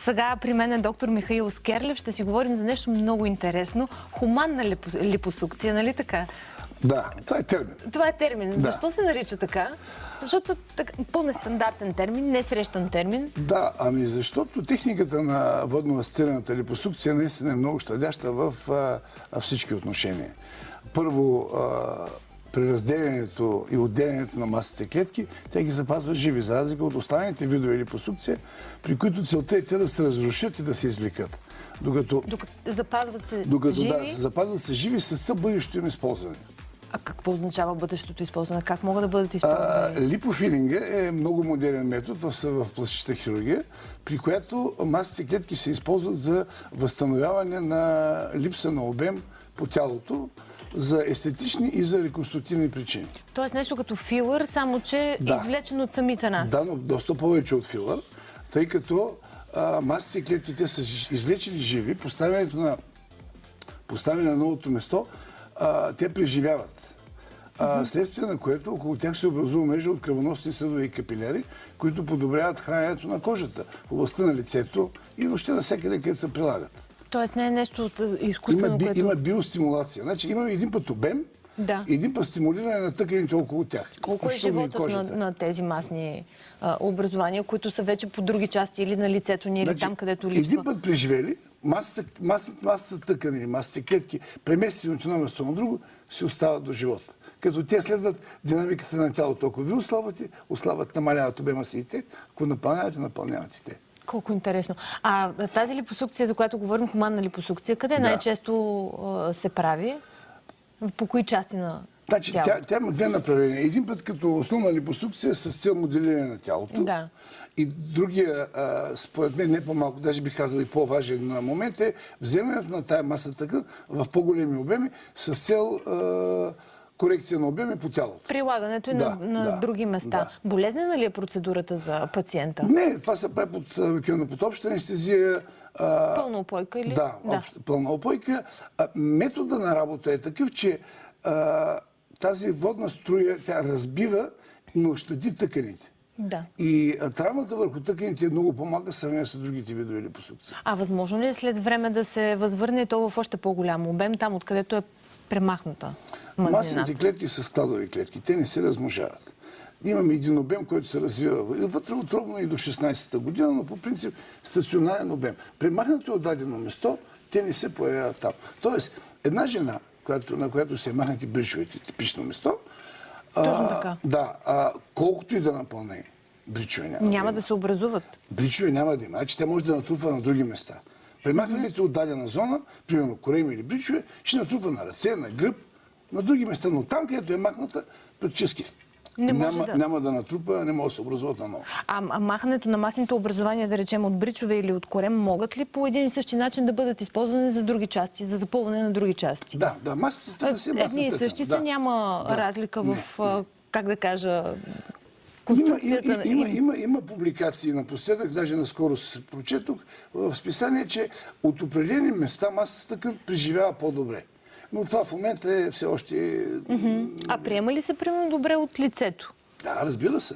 Сега при мен е доктор Михаил Скерлев. Ще си говорим за нещо много интересно. Хуманна липосукция, нали така? Да, това е термин. Това е термин. Да. Защо се нарича така? Защото по-нестандартен термин, несрещан термин. Да, ами защото техниката на водно-асистираната липосукция наистина е много щадяща в всички отношения. Първо, при разделянето и отделянето на масните клетки, те ги запазват живи, за разлика от останалите видове липосукция, при които целта е те да се разрушат и да се извлекат. Докато запазват се живи? Да, запазват се живи с бъдещето им използване. А какво означава бъдещото използване? Как могат да бъдат използвани? Липофилинга е много модерен метод в пластичната хирургия, при която масните клетки се използват за възстановяване на липса на обем по тялото, за естетични и за реконструктивни причини. Тоест нещо като филър, само че извлечен от самите нас. Да, но доста повече от филър, тъй като масните клетки те са извлечени живи, поставяне на новото место, те преживяват. Следствие на което около тях се образува мрежа от кръвоносни съдове и капиляри, които подобряват храненето на кожата, в областта на лицето и въобще навсякъде, където се прилагат. Тоест не е нещо от изкуствено, което... Има биостимулация. Значи има един път обем, един път стимулиране на тъканите около тях. Колко е животът на тези масни образования, които са вече по други части или на лицето ни, или там, където липсва? Един път преживели, масата тъкан или масите клетки, преместени от едно место на друго, си остават до живота. Като те следват динамиката на тялото. Ако ви ослабват, намаляват обема си и те, ако напълняват и те. Колко интересно. А тази липосукция, за която говорим, хуманна липосукция, къде най-често се прави? По кои части на тялото? Тя има две направления. Един път като основна липосукция с цел моделиране на тялото. Да. И другия, според мен не по-малко, даже бих казал и по-важен момент е вземането на тая маса тъкан в по-големи обеми с цел корекция на обеми по тялото. Прилагането и на други места. Да. Болезнена ли е процедурата за пациента? Не, това се прави под обща анестезия. Пълна опойка или? Да, пълна опойка. Метода на работа е такъв, че тази водна струя, тя разбива, но щади тъканите. Да. И травмата върху тъканите е много по-малка в сравнение с другите видове липосукции. А възможно ли е след време да се възвърне то в още по-голям обем, там откъдето е премахната мазнината? Масните клетки са складови клетки. Те не се размножават. Имаме един обем, който се развива вътреутробно и до 16-та година, но по принцип стационарен обем. Премахнато от дадено место, те не се появяват там. Тоест, една жена, на която се махнати бричовете, типично место, точно така. Колкото и да напълне, бричове няма да се образуват. Бричове няма да има. Значи те може да натрупва на други места. Премахването от дадена зона, примерно кореми или бричове, ще натрупва на ръце, на гръб, на други места. Но там, където е махната, практически няма да натрупа, не може да се образуват на ново. А махането на масните образования, да речем от бричове или от корем, могат ли по един и същи начин да бъдат използвани за други части, за запълване на други части? Да, масата да си е масата. Едни и същи са, няма разлика в, как да кажа, конструкцията. Има публикации напоследък, даже наскоро се прочетох в списание, че от определени места масата преживява по-добре. Но това в момента е все още... А приема ли се примерно добре от лицето? Да, разбира се.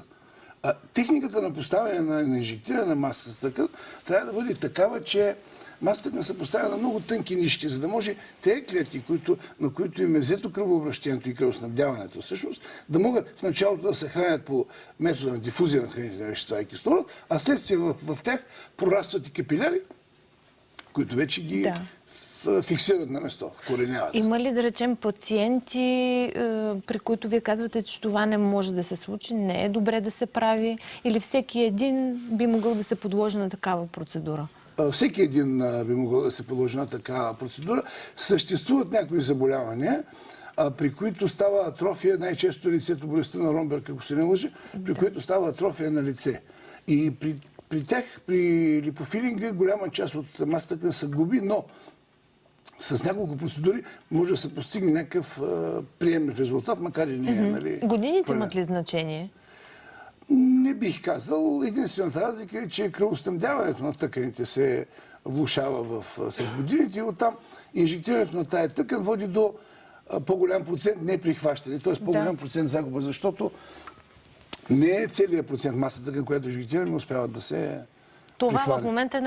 Техниката на поставяне на инжектиране на масата тъкан трябва да бъде такава, че масата тъкан се поставя на много тънки нишки, за да може тези клетки, на които им е взето кръвообращението и кръвоснабдяването всъщност, да могат в началото да се хранят по метода на дифузия на хранителни вещества и кислород, а следствие в тях прорастват и капиляри, които вече ги фиксират на место, вкореняват се. Има ли, да речем, пациенти, при които вие казвате, че това не може да се случи, не е добре да се прави, или всеки един би могъл да се подложи на такава процедура? Всеки един би могъл да се подложи на такава процедура. Съществуват някои заболявания, при които става атрофия, най-често лицето, болестта на Ромберг, ако се не лъжа, при които става атрофия на лице. И при тях, при липофилинга, голяма част от масата се губи, но с няколко процедури може да се постигне някакъв приемлив резултат, макар и не е. Годините имат ли значение? Не бих казал. Единствената разлика е, че кръвоснабдяването на тъканите се влошава с годините и оттам инжектирането на тая тъкан води до по-голям процент неприхващане, т.е. по-голям процент загуба, защото не е целият процент масата, която инжектираме, успяват да се това в момента е